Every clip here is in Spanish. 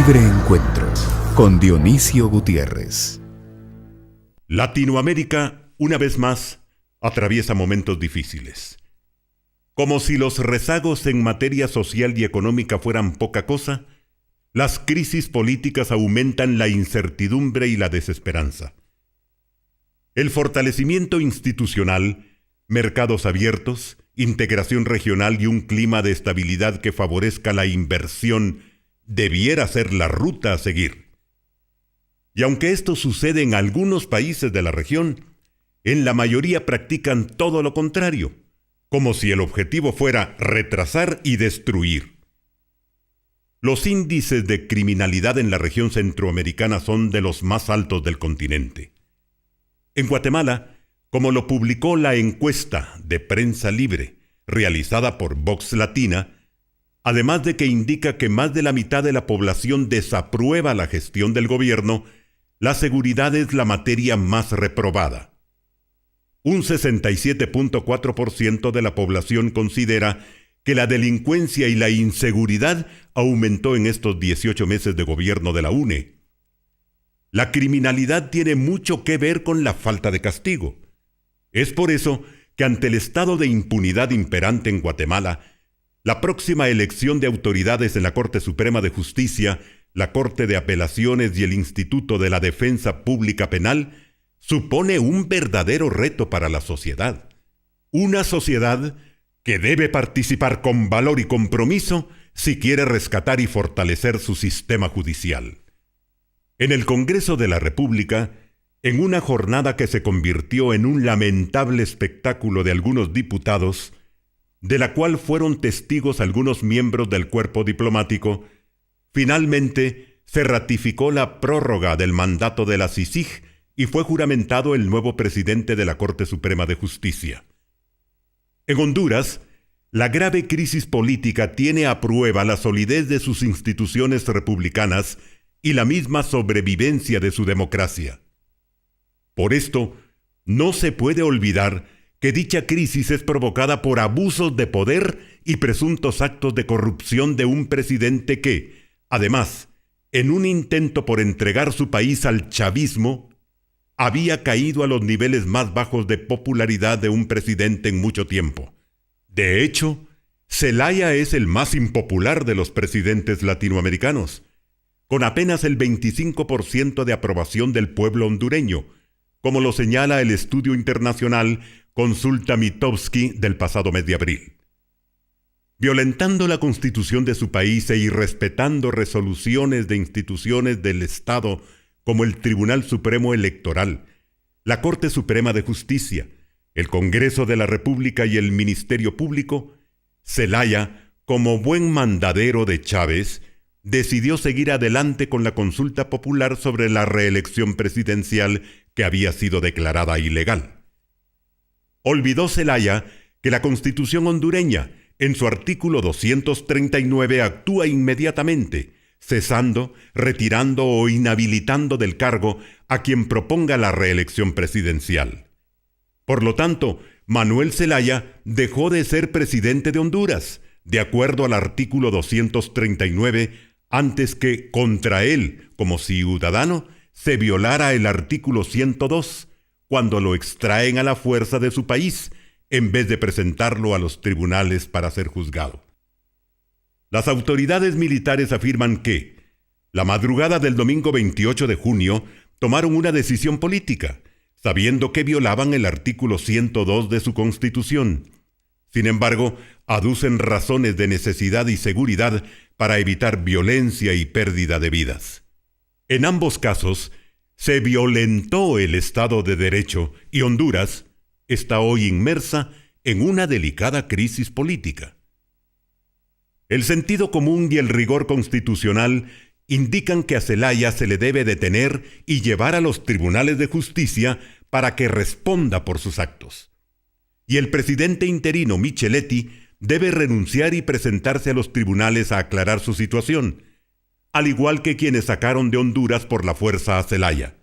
Libre Encuentro con Dionisio Gutiérrez. Latinoamérica, una vez más, atraviesa momentos difíciles. Como si los rezagos en materia social y económica fueran poca cosa, las crisis políticas aumentan la incertidumbre y la desesperanza. El fortalecimiento institucional, mercados abiertos, integración regional y un clima de estabilidad que favorezca la inversión debiera ser la ruta a seguir. Y aunque esto sucede en algunos países de la región, en la mayoría practican todo lo contrario, como si el objetivo fuera retrasar y destruir. Los índices de criminalidad en la región centroamericana son de los más altos del continente. En Guatemala, como lo publicó la encuesta de Prensa Libre, realizada por Vox Latina, además de que indica que más de la mitad de la población desaprueba la gestión del gobierno, la seguridad es la materia más reprobada. Un 67.4% de la población considera que la delincuencia y la inseguridad aumentó en estos 18 meses de gobierno de la UNE. La criminalidad tiene mucho que ver con la falta de castigo. Es por eso que ante el estado de impunidad imperante en Guatemala, la próxima elección de autoridades en la Corte Suprema de Justicia, la Corte de Apelaciones y el Instituto de la Defensa Pública Penal supone un verdadero reto para la sociedad. Una sociedad que debe participar con valor y compromiso si quiere rescatar y fortalecer su sistema judicial. En el Congreso de la República, en una jornada que se convirtió en un lamentable espectáculo de algunos diputados, de la cual fueron testigos algunos miembros del cuerpo diplomático, finalmente se ratificó la prórroga del mandato de la CICIG y fue juramentado el nuevo presidente de la Corte Suprema de Justicia. En Honduras, la grave crisis política tiene a prueba la solidez de sus instituciones republicanas y la misma sobrevivencia de su democracia. Por esto, no se puede olvidar que dicha crisis es provocada por abusos de poder y presuntos actos de corrupción de un presidente que, además, en un intento por entregar su país al chavismo, había caído a los niveles más bajos de popularidad de un presidente en mucho tiempo. De hecho, Zelaya es el más impopular de los presidentes latinoamericanos, con apenas el 25% de aprobación del pueblo hondureño, como lo señala el estudio internacional Consulta Mitofsky del pasado mes de abril. Violentando la constitución de su país e irrespetando resoluciones de instituciones del Estado como el Tribunal Supremo Electoral, la Corte Suprema de Justicia, el Congreso de la República y el Ministerio Público, Zelaya, como buen mandadero de Chávez, decidió seguir adelante con la consulta popular sobre la reelección presidencial que había sido declarada ilegal. Olvidó Zelaya que la Constitución hondureña, en su artículo 239, actúa inmediatamente, cesando, retirando o inhabilitando del cargo a quien proponga la reelección presidencial. Por lo tanto, Manuel Zelaya dejó de ser presidente de Honduras, de acuerdo al artículo 239, antes que contra él, como ciudadano, se violara el artículo 102, cuando lo extraen a la fuerza de su país, en vez de presentarlo a los tribunales para ser juzgado. Las autoridades militares afirman que, la madrugada del domingo 28 de junio, tomaron una decisión política, sabiendo que violaban el artículo 102 de su Constitución. Sin embargo, aducen razones de necesidad y seguridad para evitar violencia y pérdida de vidas. En ambos casos, se violentó el Estado de Derecho y Honduras está hoy inmersa en una delicada crisis política. El sentido común y el rigor constitucional indican que a Zelaya se le debe detener y llevar a los tribunales de justicia para que responda por sus actos. Y el presidente interino Micheletti debe renunciar y presentarse a los tribunales a aclarar su situación, al igual que quienes sacaron de Honduras por la fuerza a Zelaya.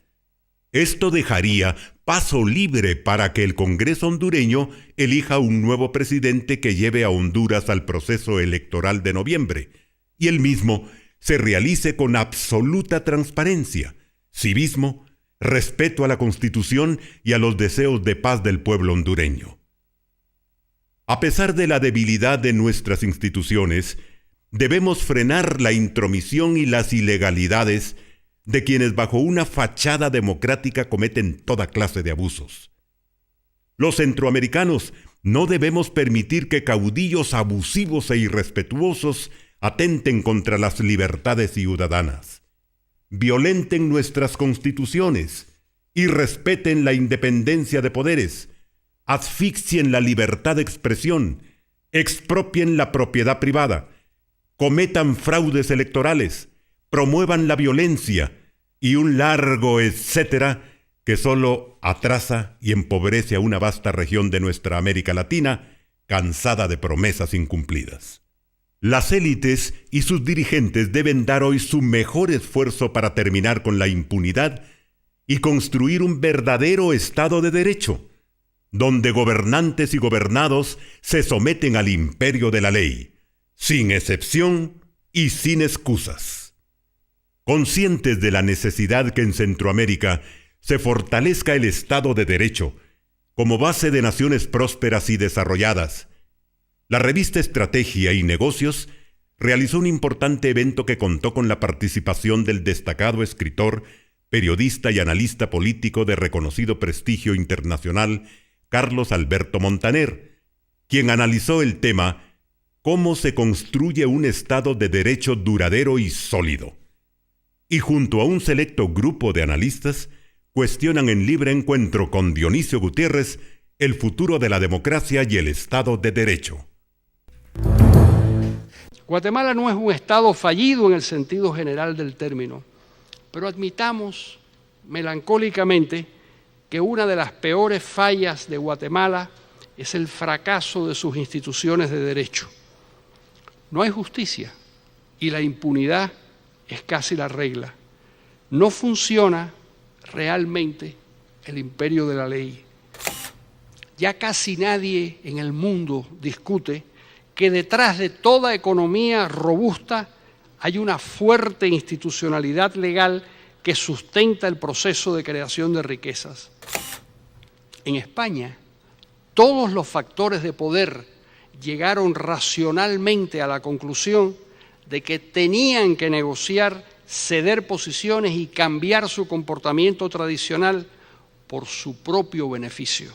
Esto dejaría paso libre para que el Congreso hondureño elija un nuevo presidente que lleve a Honduras al proceso electoral de noviembre, y el mismo se realice con absoluta transparencia, civismo, respeto a la Constitución y a los deseos de paz del pueblo hondureño. A pesar de la debilidad de nuestras instituciones, debemos frenar la intromisión y las ilegalidades de quienes bajo una fachada democrática cometen toda clase de abusos. Los centroamericanos no debemos permitir que caudillos abusivos e irrespetuosos atenten contra las libertades ciudadanas, violenten nuestras constituciones, irrespeten la independencia de poderes, asfixien la libertad de expresión, expropien la propiedad privada, cometan fraudes electorales, promuevan la violencia y un largo etcétera que solo atrasa y empobrece a una vasta región de nuestra América Latina, cansada de promesas incumplidas. Las élites y sus dirigentes deben dar hoy su mejor esfuerzo para terminar con la impunidad y construir un verdadero Estado de Derecho, donde gobernantes y gobernados se someten al imperio de la ley, sin excepción y sin excusas. Conscientes de la necesidad que en Centroamérica se fortalezca el Estado de Derecho como base de naciones prósperas y desarrolladas, la revista Estrategia y Negocios realizó un importante evento que contó con la participación del destacado escritor, periodista y analista político de reconocido prestigio internacional, Carlos Alberto Montaner, quien analizó el tema «Cómo se construye un Estado de Derecho duradero y sólido». Y junto a un selecto grupo de analistas, cuestionan en libre encuentro con Dionisio Gutiérrez el futuro de la democracia y el Estado de Derecho. Guatemala no es un Estado fallido en el sentido general del término, pero admitamos melancólicamente que una de las peores fallas de Guatemala es el fracaso de sus instituciones de derecho. No hay justicia y la impunidad es casi la regla. No funciona realmente el imperio de la ley. Ya casi nadie en el mundo discute que detrás de toda economía robusta hay una fuerte institucionalidad legal que sustenta el proceso de creación de riquezas. En España, todos los factores de poder llegaron racionalmente a la conclusión de que tenían que negociar, ceder posiciones y cambiar su comportamiento tradicional por su propio beneficio.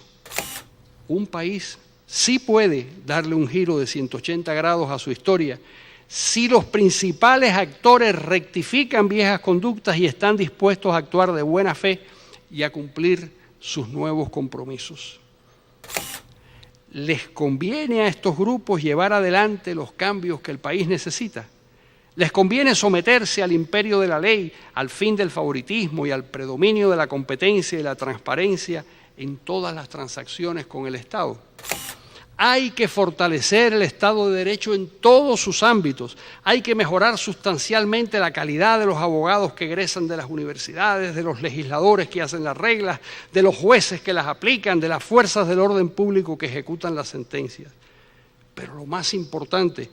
Un país sí puede darle un giro de 180 grados a su historia si los principales actores rectifican viejas conductas y están dispuestos a actuar de buena fe y a cumplir sus nuevos compromisos. ¿Les conviene a estos grupos llevar adelante los cambios que el país necesita? ¿Les conviene someterse al imperio de la ley, al fin del favoritismo y al predominio de la competencia y la transparencia en todas las transacciones con el Estado? Hay que fortalecer el Estado de Derecho en todos sus ámbitos. Hay que mejorar sustancialmente la calidad de los abogados que egresan de las universidades, de los legisladores que hacen las reglas, de los jueces que las aplican, de las fuerzas del orden público que ejecutan las sentencias. Pero lo más importante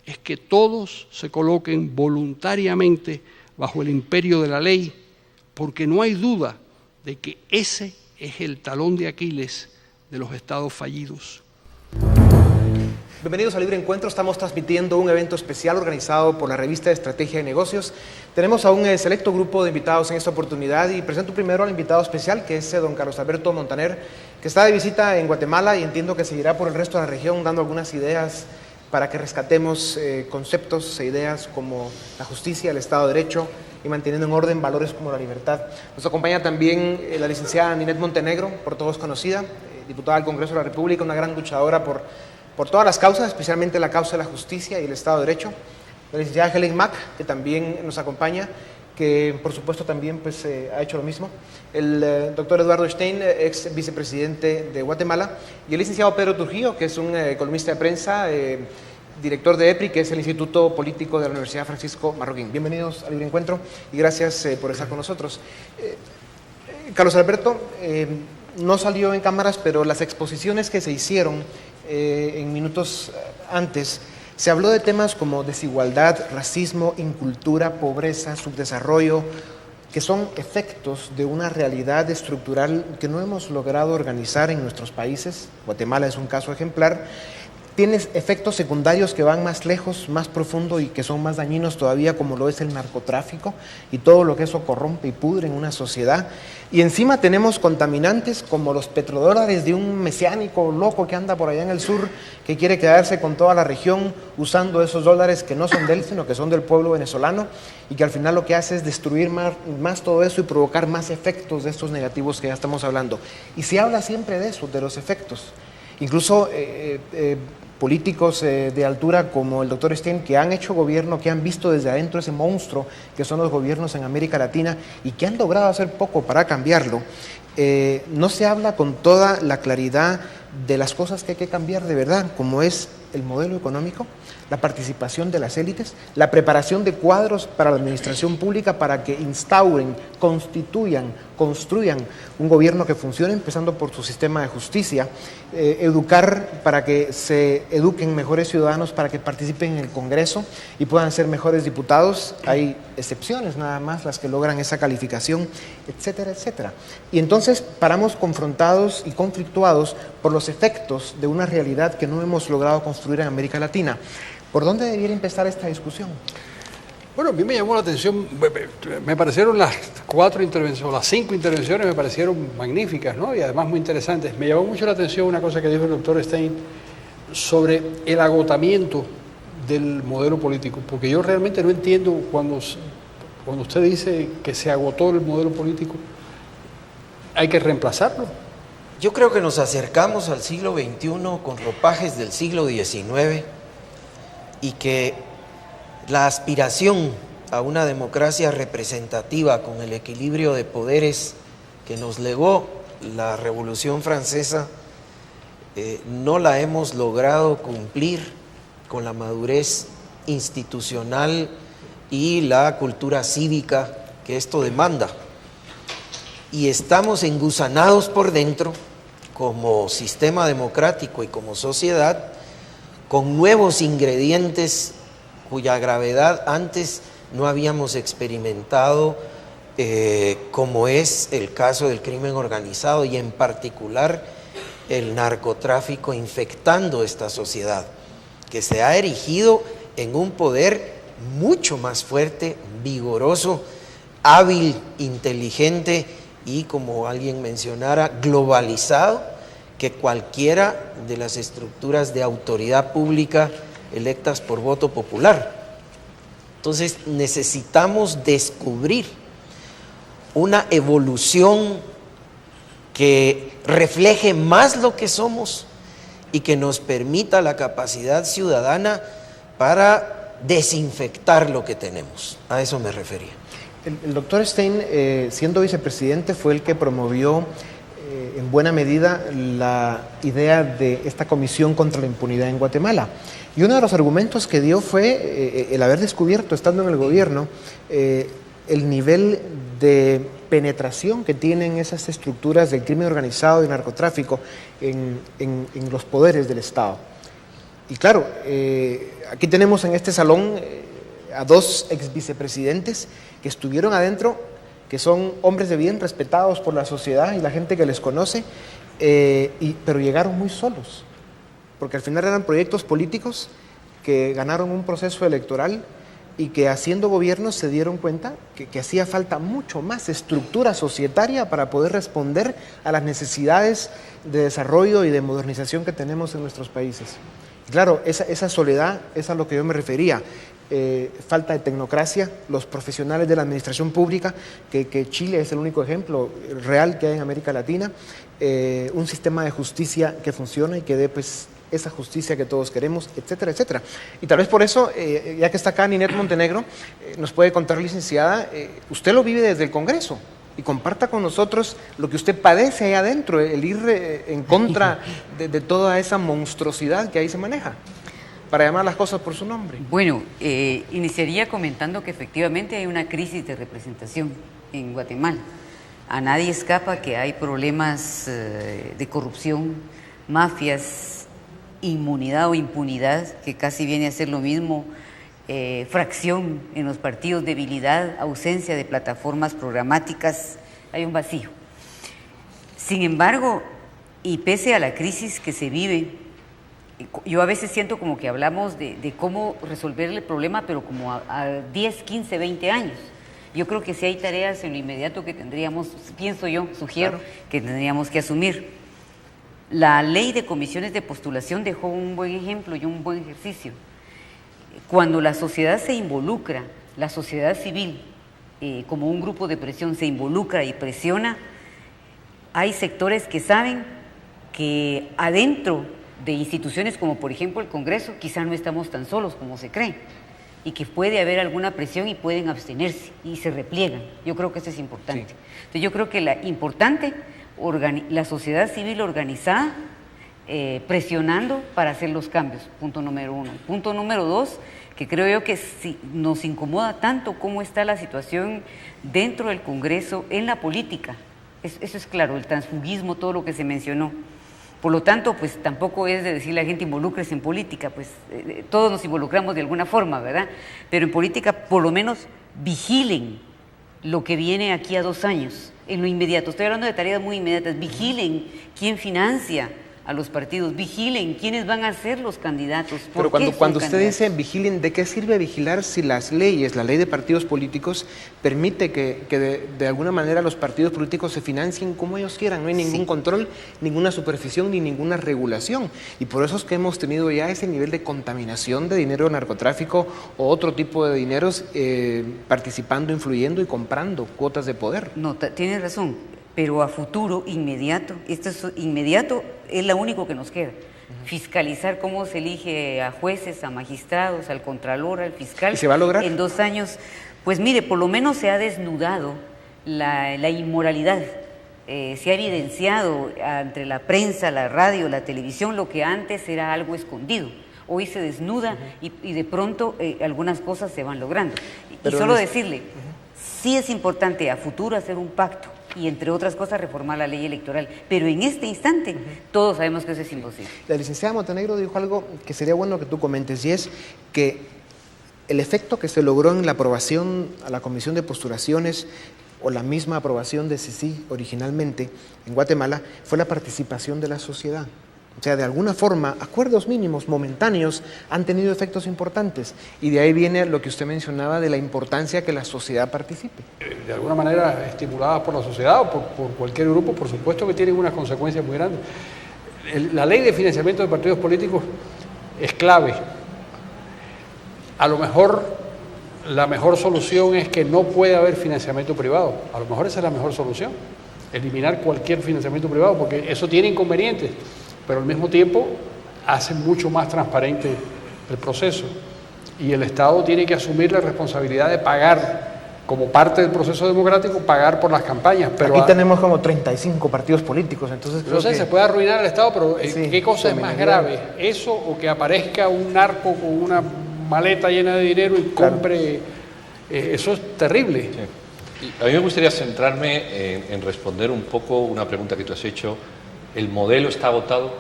es que todos se coloquen voluntariamente bajo el imperio de la ley, porque no hay duda de que ese es el talón de Aquiles de los estados fallidos. Bienvenidos a Libre Encuentro. Estamos transmitiendo un evento especial organizado por la revista Estrategia de Negocios. Tenemos a un selecto grupo de invitados en esta oportunidad y presento primero al invitado especial, que es don Carlos Alberto Montaner, que está de visita en Guatemala y entiendo que seguirá por el resto de la región dando algunas ideas para que rescatemos conceptos e ideas como la justicia, el Estado de Derecho y manteniendo en orden valores como la libertad. Nos acompaña también la licenciada Ninette Montenegro, por todos conocida, diputada del Congreso de la República, una gran luchadora por todas las causas, especialmente la causa de la justicia y el Estado de Derecho. La licenciada Helen Mack, que también nos acompaña, que por supuesto también ha hecho lo mismo. El doctor Eduardo Stein, ex vicepresidente de Guatemala. Y el licenciado Pedro Trujillo, que es un columnista de prensa, director de EPRI, que es el Instituto Político de la Universidad Francisco Marroquín. Bienvenidos al Libre Encuentro y gracias por estar con nosotros. Carlos Alberto, no salió en cámaras, pero las exposiciones que se hicieron en minutos antes Se habló de temas como desigualdad, racismo, incultura, pobreza, subdesarrollo, que son efectos de una realidad estructural que no hemos logrado organizar en nuestros países. Guatemala es un caso ejemplar. Tiene efectos secundarios que van más lejos, más profundo y que son más dañinos todavía, como lo es el narcotráfico y todo lo que eso corrompe y pudre en una sociedad. Y encima tenemos contaminantes como los petrodólares de un mesiánico loco que anda por allá en el sur, que quiere quedarse con toda la región usando esos dólares que no son de él, sino que son del pueblo venezolano, y que al final lo que hace es destruir más todo eso y provocar más efectos de estos negativos que ya estamos hablando. Y se habla siempre de eso, de los efectos. Incluso políticos de altura como el doctor Stein, que han hecho gobierno, que han visto desde adentro ese monstruo que son los gobiernos en América Latina y que han logrado hacer poco para cambiarlo, no se habla con toda la claridad de las cosas que hay que cambiar de verdad, como es el modelo económico, la participación de las élites, la preparación de cuadros para la administración pública para que instauren, constituyan, construyan un gobierno que funcione, empezando por su sistema de justicia, educar para que se eduquen mejores ciudadanos, para que participen en el Congreso y puedan ser mejores diputados. Hay excepciones nada más las que logran esa calificación, etcétera, etcétera. Y entonces paramos confrontados y conflictuados por los efectos de una realidad que no hemos logrado construir en América Latina. ¿Por dónde debería empezar esta discusión? Bueno, a mí me llamó la atención, me parecieron las 4 intervenciones, las 5 intervenciones me parecieron magníficas, ¿no? Y además muy interesantes. Me llamó mucho la atención una cosa que dijo el doctor Stein sobre el agotamiento del modelo político, porque yo realmente no entiendo cuando usted dice que se agotó el modelo político, ¿hay que reemplazarlo? Yo creo que nos acercamos al siglo XXI con ropajes del siglo XIX y que la aspiración a una democracia representativa con el equilibrio de poderes que nos legó la Revolución Francesa no la hemos logrado cumplir con la madurez institucional y la cultura cívica que esto demanda. Y estamos engusanados por dentro como sistema democrático y como sociedad con nuevos ingredientes cuya gravedad antes no habíamos experimentado, como es el caso del crimen organizado y en particular el narcotráfico infectando esta sociedad, que se ha erigido en un poder mucho más fuerte, vigoroso, hábil, inteligente y, como alguien mencionara, globalizado que cualquiera de las estructuras de autoridad pública electas por voto popular. Entonces necesitamos descubrir una evolución que refleje más lo que somos y que nos permita la capacidad ciudadana para desinfectar lo que tenemos. A eso me refería. El doctor Stein, siendo vicepresidente, fue el que promovió en buena medida la idea de esta comisión contra la impunidad en Guatemala. Y uno de los argumentos que dio fue el haber descubierto, estando en el gobierno, el nivel de penetración que tienen esas estructuras del crimen organizado y narcotráfico en los poderes del Estado. Y claro, aquí tenemos en este salón a 2 exvicepresidentes que estuvieron adentro, que son hombres de bien, respetados por la sociedad y la gente que les conoce, pero llegaron muy solos, porque al final eran proyectos políticos que ganaron un proceso electoral y que haciendo gobierno se dieron cuenta que hacía falta mucho más estructura societaria para poder responder a las necesidades de desarrollo y de modernización que tenemos en nuestros países. Y claro, esa soledad es a lo que yo me refería. Falta de tecnocracia, los profesionales de la administración pública, que Chile es el único ejemplo real que hay en América Latina, un sistema de justicia que funcione y que dé pues esa justicia que todos queremos, etcétera, etcétera. Y tal vez por eso, ya que está acá Ninette Montenegro, nos puede contar, licenciada, usted lo vive desde el Congreso y comparta con nosotros lo que usted padece ahí adentro, el ir en contra de toda esa monstruosidad que ahí se maneja, para llamar las cosas por su nombre. Bueno, iniciaría comentando que efectivamente hay una crisis de representación en Guatemala. A nadie escapa que hay problemas de corrupción, mafias inmunidad o impunidad, que casi viene a ser lo mismo, fracción en los partidos, debilidad, ausencia de plataformas programáticas, hay un vacío. Sin embargo, y pese a la crisis que se vive, yo a veces siento como que hablamos de cómo resolver el problema, pero como a 10, 15, 20 años. Yo creo que sí hay tareas en lo inmediato que tendríamos, pienso yo, sugiero, claro, que tendríamos que asumir. La ley de comisiones de postulación dejó un buen ejemplo y un buen ejercicio. Cuando la sociedad se involucra, la sociedad civil, como un grupo de presión, se involucra y presiona, hay sectores que saben que adentro de instituciones como por ejemplo el Congreso, quizá no estamos tan solos como se cree, y que puede haber alguna presión y pueden abstenerse y se repliegan. Yo creo que eso es importante. Sí. Entonces yo creo que la sociedad civil organizada, presionando para hacer los cambios, punto número 1. Punto número 2, que creo yo que si nos incomoda tanto cómo está la situación dentro del Congreso en la política. Eso es claro, el transfugismo, todo lo que se mencionó. Por lo tanto, pues tampoco es de decirle a la gente involúcrese en política, pues todos nos involucramos de alguna forma, ¿verdad? Pero en política por lo menos vigilen lo que viene aquí a 2 años, en lo inmediato. Estoy hablando de tareas muy inmediatas. Vigilen quién financia a los partidos, vigilen quiénes van a ser los candidatos. Pero cuando usted dice vigilen, ¿de qué sirve vigilar si las leyes, la ley de partidos políticos, permite que de alguna manera los partidos políticos se financien como ellos quieran? No hay ningún control, ninguna supervisión ni ninguna regulación. Y por eso es que hemos tenido ya ese nivel de contaminación de dinero de narcotráfico o otro tipo de dineros participando, influyendo y comprando cuotas de poder. No, tienes razón. Pero a futuro, inmediato, esto es inmediato, es lo único que nos queda. Fiscalizar cómo se elige a jueces, a magistrados, al contralor, al fiscal. ¿Y se va a lograr? En 2 años, pues mire, por lo menos se ha desnudado la inmoralidad. Se ha evidenciado entre la prensa, la radio, la televisión, lo que antes era algo escondido. Hoy se desnuda y de pronto algunas cosas se van logrando. Y solo decirle, sí es importante a futuro hacer un pacto y entre otras cosas reformar la ley electoral, pero en este instante todos sabemos que eso es imposible. La licenciada Montenegro dijo algo que sería bueno que tú comentes, y es que el efecto que se logró en la aprobación a la Comisión de Postulaciones o la misma aprobación de CICIG originalmente en Guatemala fue la participación de la sociedad. O sea, de alguna forma, acuerdos mínimos, momentáneos, han tenido efectos importantes. Y de ahí viene lo que usted mencionaba de la importancia que la sociedad participe. De alguna manera, estimuladas por la sociedad o por cualquier grupo, por supuesto que tienen unas consecuencias muy grandes. La ley de financiamiento de partidos políticos es clave. A lo mejor, la mejor solución es que no puede haber financiamiento privado. A lo mejor esa es la mejor solución. Eliminar cualquier financiamiento privado, porque eso tiene inconvenientes, pero al mismo tiempo hace mucho más transparente el proceso y el Estado tiene que asumir la responsabilidad de pagar, como parte del proceso democrático, pagar por las campañas. Pero aquí tenemos como 35 partidos políticos, entonces creo que... se puede arruinar el Estado, pero ¿qué cosa es más grave? ¿Eso o que aparezca un narco con una maleta llena de dinero y compre? Eso es terrible. Sí. A mí me gustaría centrarme en responder un poco una pregunta que tú has hecho. ¿El modelo está agotado?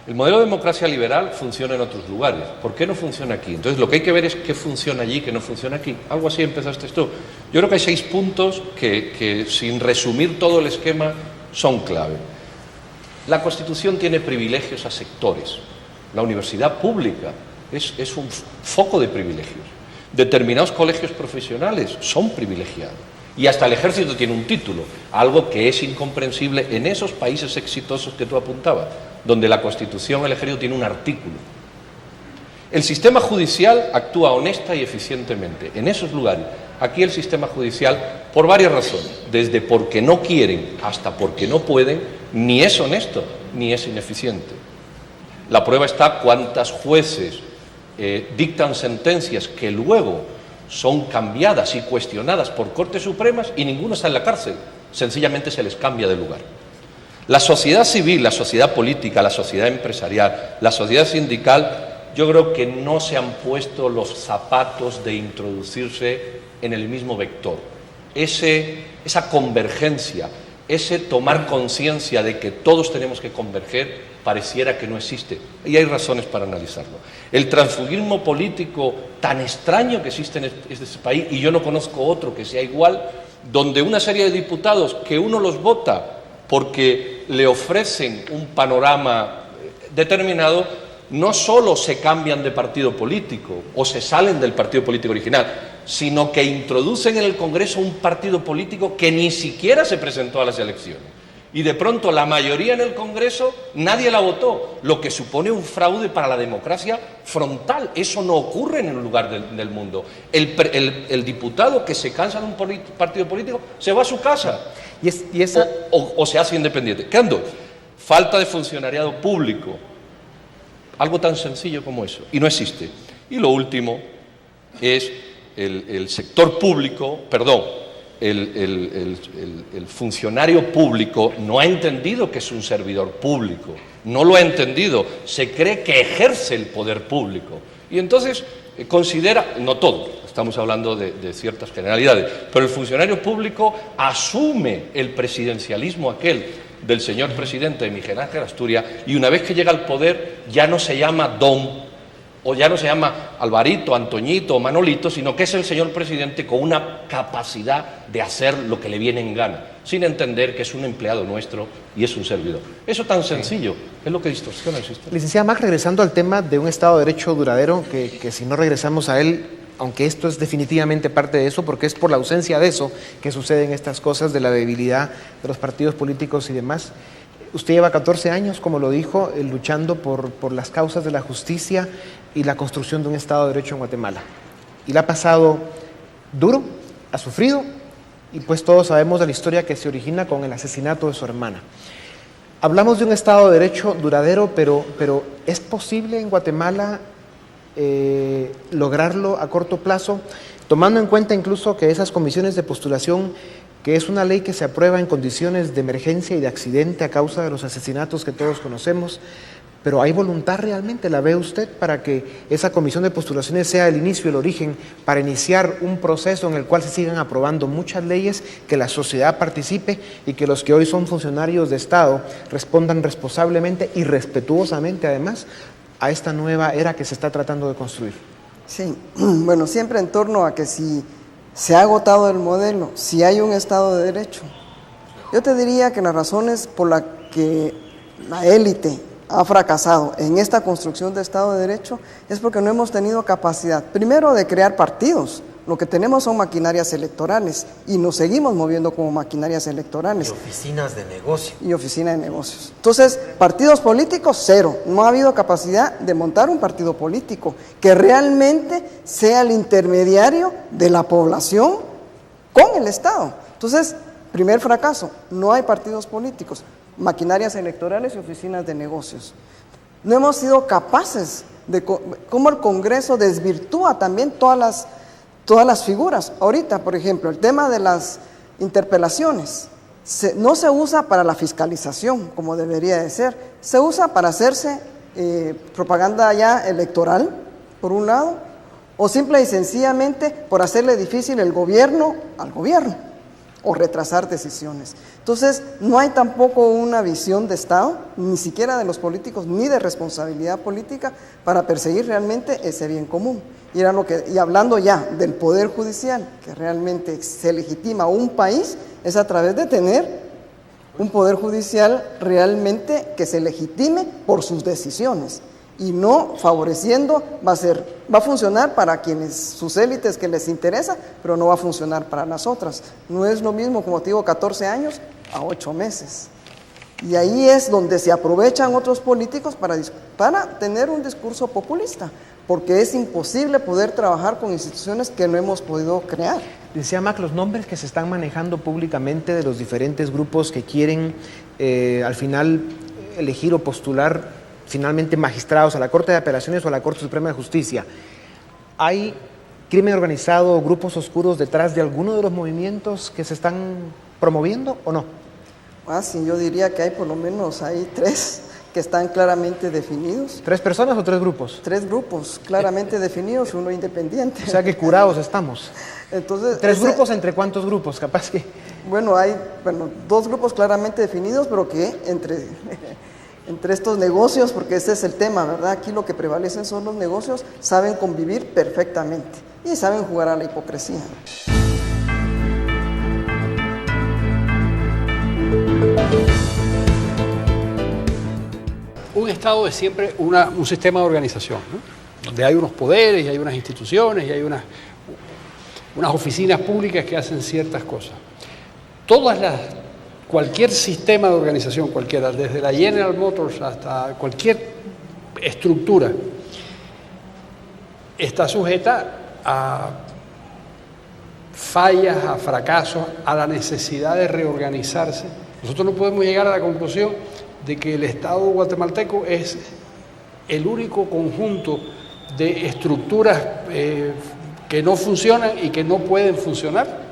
El modelo de democracia liberal funciona en otros lugares. ¿Por qué no funciona aquí? Entonces lo que hay que ver es qué funciona allí, qué no funciona aquí. Algo así empezaste tú. Yo creo que hay 6 puntos que sin resumir todo el esquema son clave. La Constitución tiene privilegios a sectores. La universidad pública es un foco de privilegios. Determinados colegios profesionales son privilegiados. Y hasta el ejército tiene un título, algo que es incomprensible en esos países exitosos que tú apuntabas, donde la Constitución, el ejército tiene un artículo. El sistema judicial actúa honesta y eficientemente en esos lugares. Aquí el sistema judicial, por varias razones, desde porque no quieren hasta porque no pueden, ni es honesto ni es ineficiente. La prueba está cuántas jueces dictan sentencias que luego son cambiadas y cuestionadas por Cortes Supremas y ninguno está en la cárcel, sencillamente se les cambia de lugar. La sociedad civil, la sociedad política, la sociedad empresarial, la sociedad sindical, yo creo que no se han puesto los zapatos de introducirse en el mismo vector. Esa convergencia, ese tomar conciencia de que todos tenemos que converger pareciera que no existe. Y hay razones para analizarlo. El transfugismo político tan extraño que existe en este país, y yo no conozco otro que sea igual, donde una serie de diputados que uno los vota porque le ofrecen un panorama determinado, no solo se cambian de partido político o se salen del partido político original, sino que introducen en el Congreso un partido político que ni siquiera se presentó a las elecciones. Y de pronto la mayoría en el Congreso, nadie la votó, lo que supone un fraude para la democracia frontal. Eso no ocurre en ningún lugar del mundo. El diputado que se cansa de un partido político se va a su casa o se hace independiente. ¿Qué ando? Falta de funcionariado público. Algo tan sencillo como eso. Y no existe. Y lo último es el sector público, el funcionario público no ha entendido que es un servidor público, no lo ha entendido, se cree que ejerce el poder público y entonces considera, no todo, estamos hablando de ciertas generalidades, pero el funcionario público asume el presidencialismo aquel del señor presidente de Miguel Ángel Asturias y una vez que llega al poder ya no se llama don o ya no se llama Alvarito, Antoñito o Manolito, sino que es el señor presidente con una capacidad de hacer lo que le viene en gana, sin entender que es un empleado nuestro y es un servidor. Eso tan sencillo es lo que distorsiona el sistema. Licenciada Mac, regresando al tema de un Estado de Derecho duradero, que si no regresamos a él, aunque esto es definitivamente parte de eso, porque es por la ausencia de eso que suceden estas cosas, de la debilidad de los partidos políticos y demás. Usted lleva 14 años, como lo dijo, luchando por las causas de la justicia y la construcción de un Estado de Derecho en Guatemala. Y la ha pasado duro, ha sufrido, y pues todos sabemos de la historia que se origina con el asesinato de su hermana. Hablamos de un Estado de Derecho duradero, pero ¿es posible en Guatemala lograrlo a corto plazo? Tomando en cuenta incluso que esas comisiones de postulación, que es una ley que se aprueba en condiciones de emergencia y de accidente a causa de los asesinatos que todos conocemos, pero ¿hay voluntad realmente, la ve usted, para que esa comisión de postulaciones sea el inicio, el origen, para iniciar un proceso en el cual se sigan aprobando muchas leyes, que la sociedad participe y que los que hoy son funcionarios de Estado respondan responsablemente y respetuosamente, además, a esta nueva era que se está tratando de construir? Sí, bueno, siempre en torno a que si se ha agotado el modelo, si hay un Estado de Derecho. Yo te diría que las razones por las que la élite ha fracasado en esta construcción de Estado de Derecho es porque no hemos tenido capacidad, primero, de crear partidos. Lo que tenemos son maquinarias electorales y nos seguimos moviendo como maquinarias electorales. Y oficinas de negocio. Y oficinas de negocios. Entonces, partidos políticos, cero. No ha habido capacidad de montar un partido político que realmente sea el intermediario de la población con el Estado. Entonces, primer fracaso, no hay partidos políticos, maquinarias electorales y oficinas de negocios. No hemos sido capaces de cómo el Congreso desvirtúa también todas las figuras. Ahorita, por ejemplo, el tema de las interpelaciones no se usa para la fiscalización, como debería de ser, se usa para hacerse propaganda ya electoral, por un lado, o simple y sencillamente por hacerle difícil el gobierno al gobierno, o retrasar decisiones. Entonces, no hay tampoco una visión de Estado, ni siquiera de los políticos, ni de responsabilidad política, para perseguir realmente ese bien común. Y hablando ya del Poder Judicial, que realmente se legitima un país, es a través de tener un Poder Judicial realmente que se legitime por sus decisiones, y no favoreciendo, va a funcionar para quienes, sus élites que les interesa, pero no va a funcionar para las otras. No es lo mismo, como te digo, 14 años a 8 meses. Y ahí es donde se aprovechan otros políticos para tener un discurso populista, porque es imposible poder trabajar con instituciones que no hemos podido crear. Decía Mac, los nombres que se están manejando públicamente de los diferentes grupos que quieren al final elegir o postular finalmente magistrados a la Corte de Apelaciones o a la Corte Suprema de Justicia. ¿Hay crimen organizado o grupos oscuros detrás de alguno de los movimientos que se están promoviendo o no? Sí, yo diría que hay por lo menos 3 que están claramente definidos. ¿3 personas o 3 grupos? 3 grupos claramente definidos, uno independiente. O sea que curados estamos. Entonces, 3 grupos entre cuántos grupos, capaz que... Bueno, hay dos grupos claramente definidos, pero que entre estos negocios, porque ese es el tema, ¿verdad? Aquí lo que prevalecen son los negocios, saben convivir perfectamente y saben jugar a la hipocresía. Un Estado es siempre un sistema de organización, ¿no? Donde hay unos poderes y hay unas instituciones y hay unas oficinas públicas que hacen ciertas cosas. Cualquier sistema de organización, cualquiera, desde la General Motors hasta cualquier estructura, está sujeta a fallas, a fracasos, a la necesidad de reorganizarse. Nosotros no podemos llegar a la conclusión de que el Estado guatemalteco es el único conjunto de estructuras que no funcionan y que no pueden funcionar.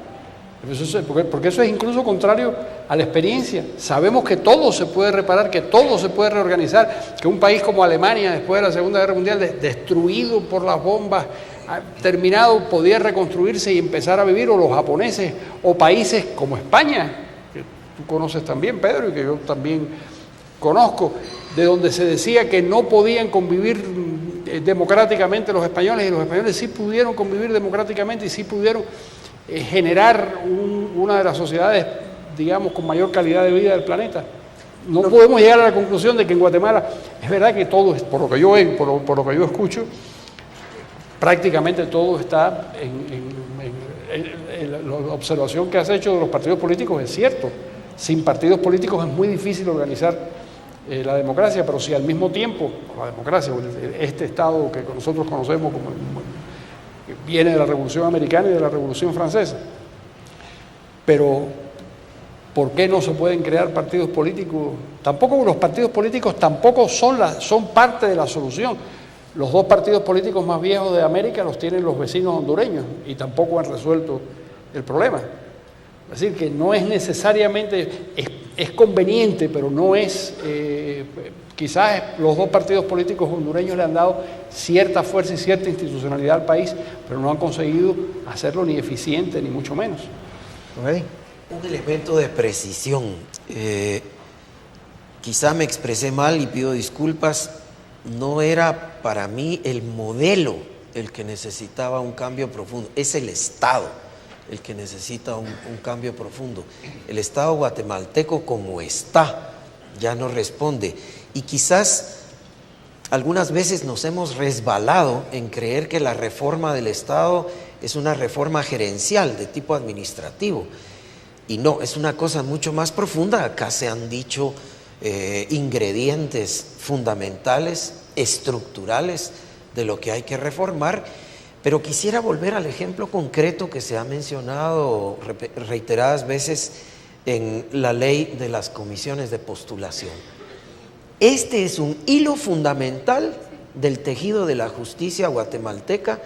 Porque eso es incluso contrario a la experiencia. Sabemos que todo se puede reparar, que todo se puede reorganizar, que un país como Alemania, después de la Segunda Guerra Mundial, destruido por las bombas, terminado, podía reconstruirse y empezar a vivir, o los japoneses, o países como España, que tú conoces también, Pedro, y que yo también conozco, de donde se decía que no podían convivir democráticamente los españoles, y los españoles sí pudieron convivir democráticamente y sí pudieron generar una de las sociedades, digamos, con mayor calidad de vida del planeta. No podemos llegar a la conclusión de que en Guatemala, es verdad que todo, por lo que yo veo, por lo que yo escucho, prácticamente todo está la observación que has hecho de los partidos políticos es cierto. Sin partidos políticos es muy difícil organizar la democracia, pero si al mismo tiempo, la democracia, este Estado que nosotros conocemos como viene de la Revolución Americana y de la Revolución Francesa. Pero, ¿por qué no se pueden crear partidos políticos? Tampoco los partidos políticos tampoco son parte de la solución. Los dos partidos políticos más viejos de América los tienen los vecinos hondureños y tampoco han resuelto el problema. Es decir, que no es necesariamente, es conveniente, pero no es... Quizás los dos partidos políticos hondureños le han dado cierta fuerza y cierta institucionalidad al país, pero no han conseguido hacerlo ni eficiente, ni mucho menos. Okay. Un elemento de precisión. Quizá me expresé mal y pido disculpas. No era para mí el modelo el que necesitaba un cambio profundo, es el Estado el que necesita un cambio profundo. El Estado guatemalteco como está ya no responde. Y quizás algunas veces nos hemos resbalado en creer que la reforma del Estado es una reforma gerencial de tipo administrativo. Y no, es una cosa mucho más profunda. Acá se han dicho ingredientes fundamentales, estructurales de lo que hay que reformar. Pero quisiera volver al ejemplo concreto que se ha mencionado reiteradas veces en la ley de las comisiones de postulación. Este es un hilo fundamental del tejido de la justicia guatemalteca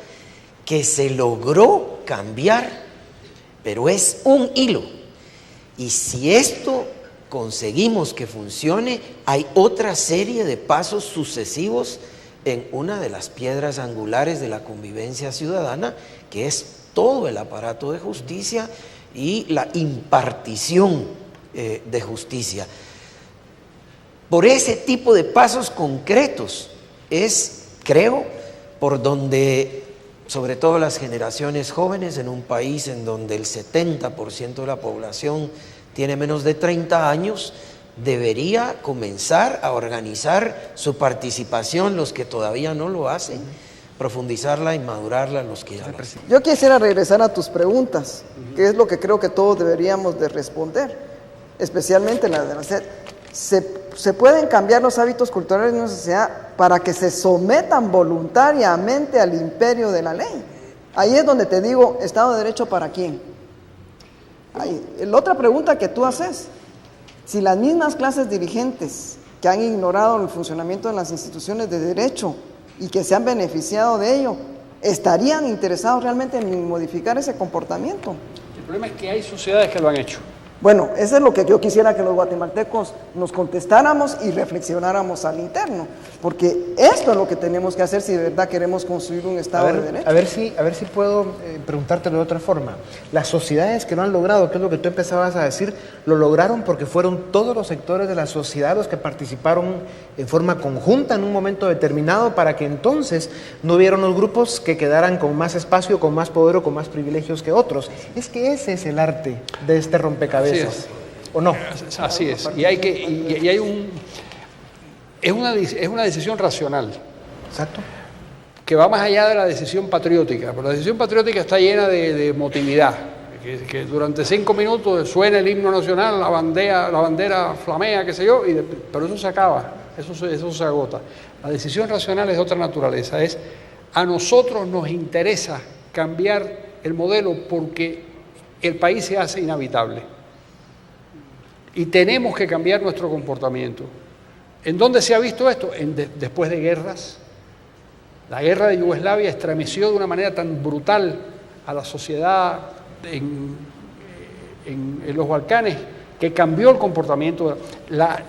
que se logró cambiar, pero es un hilo. Y si esto conseguimos que funcione, hay otra serie de pasos sucesivos en una de las piedras angulares de la convivencia ciudadana, que es todo el aparato de justicia y la impartición de justicia. Por ese tipo de pasos concretos es, creo, por donde, sobre todo las generaciones jóvenes en un país en donde el 70% de la población tiene menos de 30 años, debería comenzar a organizar su participación, los que todavía no lo hacen, profundizarla y madurarla los que ya lo hacen. Yo quisiera regresar a tus preguntas, que es lo que creo que todos deberíamos de responder, especialmente la de la SED. ¿Se pueden cambiar los hábitos culturales de una sociedad para que se sometan voluntariamente al imperio de la ley? Ahí es donde te digo, ¿Estado de Derecho para quién? La otra pregunta que tú haces, si las mismas clases dirigentes que han ignorado el funcionamiento de las instituciones de derecho y que se han beneficiado de ello, ¿estarían interesados realmente en modificar ese comportamiento? El problema es que hay sociedades que lo han hecho. Bueno, eso es lo que yo quisiera que los guatemaltecos nos contestáramos y reflexionáramos al interno, porque esto es lo que tenemos que hacer si de verdad queremos construir un Estado de Derecho. A ver si puedo preguntártelo de otra forma. Las sociedades que lo han logrado, que es lo que tú empezabas a decir, lo lograron porque fueron todos los sectores de la sociedad los que participaron en forma conjunta en un momento determinado para que entonces no hubiera unos grupos que quedaran con más espacio, con más poder o con más privilegios que otros. Es que ese es el arte de este rompecabezas. ¿O no? Así es. Es una decisión racional. Exacto. Que va más allá de la decisión patriótica. Pero la decisión patriótica está llena de emotividad. Que durante 5 minutos suena el himno nacional, la bandera flamea, qué sé yo, pero eso se acaba, eso se agota. La decisión racional es de otra naturaleza. A nosotros nos interesa cambiar el modelo porque el país se hace inhabitable. Y tenemos que cambiar nuestro comportamiento. ¿En dónde se ha visto esto? Después de guerras. La guerra de Yugoslavia estremeció de una manera tan brutal a la sociedad en los Balcanes que cambió el comportamiento. La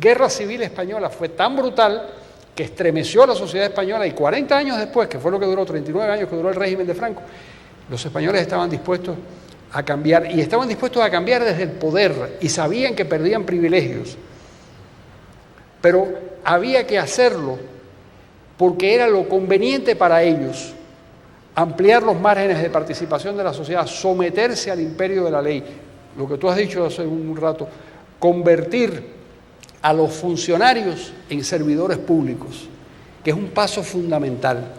guerra civil española fue tan brutal que estremeció a la sociedad española y 40 años después, que fue lo que duró, 39 años que duró el régimen de Franco, los españoles estaban dispuestos a cambiar, y estaban dispuestos a cambiar desde el poder, y sabían que perdían privilegios, pero había que hacerlo porque era lo conveniente para ellos, ampliar los márgenes de participación de la sociedad, someterse al imperio de la ley, lo que tú has dicho hace un rato, convertir a los funcionarios en servidores públicos, que es un paso fundamental,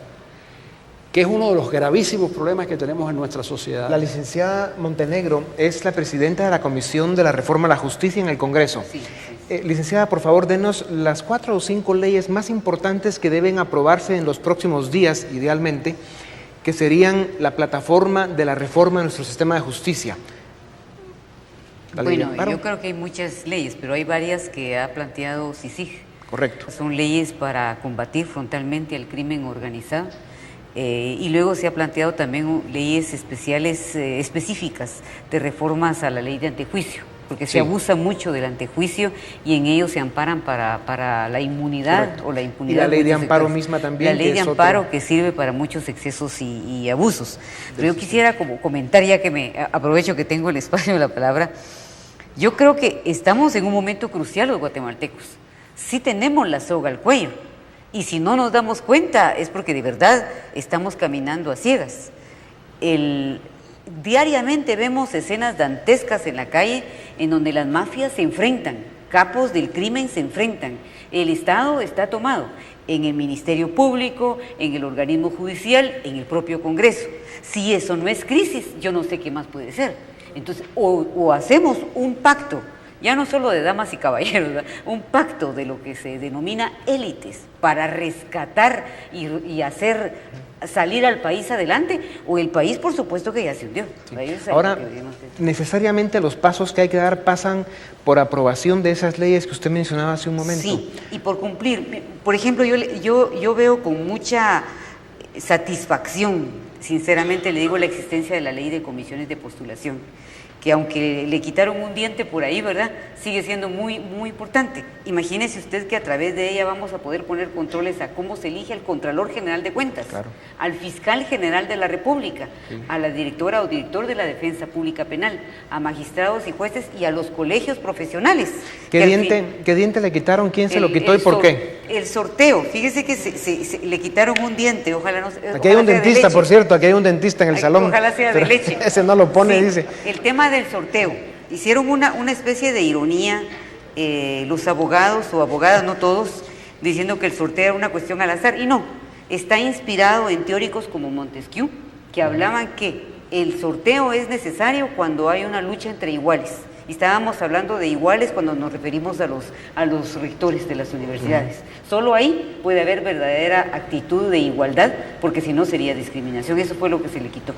que es uno de los gravísimos problemas que tenemos en nuestra sociedad. La licenciada Montenegro es la presidenta de la Comisión de la Reforma a la Justicia en el Congreso. Sí. Licenciada, por favor, denos las 4 o 5 leyes más importantes que deben aprobarse en los próximos días, idealmente, que serían la plataforma de la reforma de nuestro sistema de justicia. Bueno, yo creo que hay muchas leyes, pero hay varias que ha planteado CICIG. Correcto. Son leyes para combatir frontalmente el crimen organizado. Y luego se ha planteado también leyes especiales, específicas de reformas a la ley de antejuicio, porque se abusa mucho del antejuicio y en ello se amparan para la inmunidad. Correcto. O la impunidad. Y la ley de amparo misma también. La ley de amparo que sirve para muchos excesos y abusos. Pero yo quisiera como comentar, ya que aprovecho que tengo el espacio de la palabra, yo creo que estamos en un momento crucial los guatemaltecos. Sí tenemos la soga al cuello. Y si no nos damos cuenta es porque de verdad estamos caminando a ciegas. Diariamente vemos escenas dantescas en la calle en donde las mafias se enfrentan, capos del crimen se enfrentan. El Estado está tomado en el Ministerio Público, en el organismo judicial, en el propio Congreso. Si eso no es crisis, yo no sé qué más puede ser. Entonces, o hacemos un pacto, ya no solo de damas y caballeros, ¿verdad? Un pacto de lo que se denomina élites para rescatar y hacer salir al país adelante, o el país por supuesto que ya se hundió. Sí. Ahora, necesariamente los pasos que hay que dar pasan por aprobación de esas leyes que usted mencionaba hace un momento. Sí, y por cumplir. Por ejemplo, yo veo con mucha satisfacción, sinceramente le digo, la existencia de la ley de comisiones de postulación, que aunque le quitaron un diente por ahí, ¿verdad?, sigue siendo muy, muy importante. Imagínese usted que a través de ella vamos a poder poner controles a cómo se elige al Contralor General de Cuentas, claro, al Fiscal General de la República, sí, a la directora o director de la Defensa Pública Penal, a magistrados y jueces y a los colegios profesionales. ¿Qué diente le quitaron? ¿Quién se lo quitó y por qué? El sorteo. Fíjese que le quitaron un diente, ojalá no sea. Aquí hay un dentista, por cierto, aquí hay un dentista en el salón. Ojalá sea de leche. Ese no lo pone, sí, dice. El tema del sorteo. Hicieron una especie de ironía los abogados o abogadas, no todos, diciendo que el sorteo era una cuestión al azar. Y no, está inspirado en teóricos como Montesquieu, que hablaban que el sorteo es necesario cuando hay una lucha entre iguales. Y estábamos hablando de iguales cuando nos referimos a los rectores de las universidades. Solo ahí puede haber verdadera actitud de igualdad, porque si no sería discriminación. Eso fue lo que se le quitó.